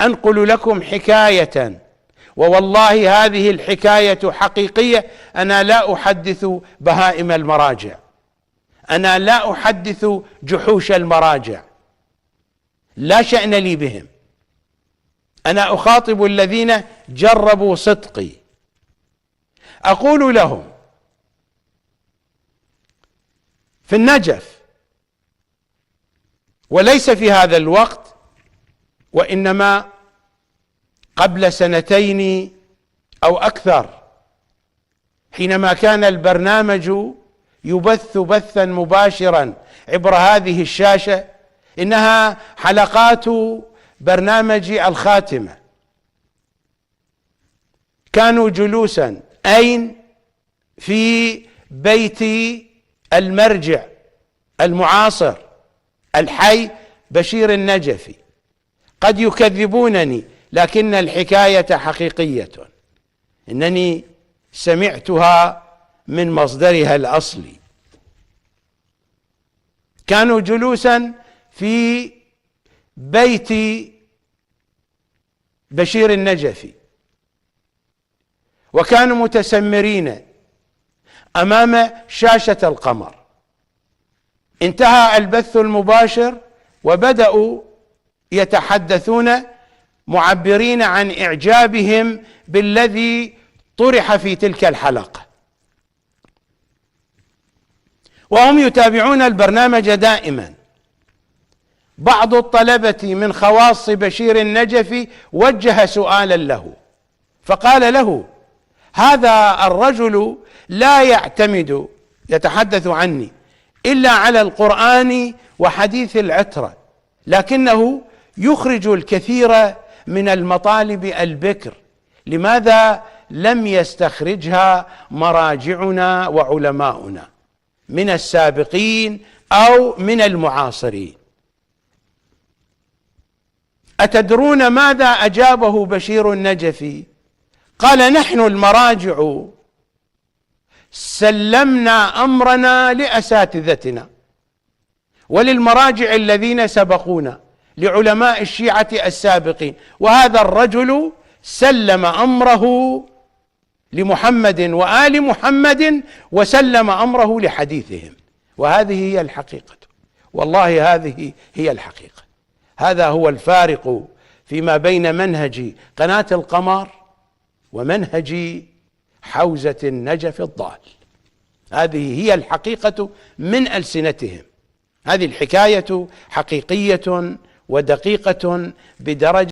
أنقل لكم حكاية، ووالله هذه الحكاية حقيقية. أنا لا أحدث بهائم المراجع، أنا لا أحدث جحوش المراجع، لا شأن لي بهم. أنا أخاطب الذين جربوا صدقي. أقول لهم في النجف، وليس في هذا الوقت وإنما قبل 2 أو أكثر، حينما كان البرنامج يبث بثا مباشرا عبر هذه الشاشة، إنها حلقات برنامج الخاتمة. كانوا جلوسا أين؟ في بيت المرجع المعاصر الحي بشير النجفي. قد يكذبونني، لكن الحكاية حقيقية، إنني سمعتها من مصدرها الأصلي. كانوا جلوسا في بيت بشير النجفي، وكانوا متسمرين أمام شاشة القمر. انتهى البث المباشر وبدأوا يتحدثون معبرين عن إعجابهم بالذي طرح في تلك الحلقة، وهم يتابعون البرنامج دائما. بعض الطلبة من خواص بشير النجفي وجه سؤالا له، فقال له: هذا الرجل لا يعتمد، يتحدث عني، إلا على القرآن وحديث العترة، لكنه يخرج الكثير من المطالب البكر، لماذا لم يستخرجها مراجعنا وعلماؤنا من السابقين أو من المعاصرين؟ أتدرون ماذا أجابه بشير النجفي؟ قال: نحن المراجع سلمنا أمرنا لأساتذتنا وللمراجع الذين سبقونا، لعلماء الشيعة السابقين، وهذا الرجل سلم أمره لمحمد وآل محمد وسلم أمره لحديثهم. وهذه هي الحقيقة، والله هذه هي الحقيقة. هذا هو الفارق فيما بين منهج قناة القمر ومنهج حوزة النجف الضال. هذه هي الحقيقة من ألسنتهم. هذه الحكاية حقيقية ودقيقة بدرجة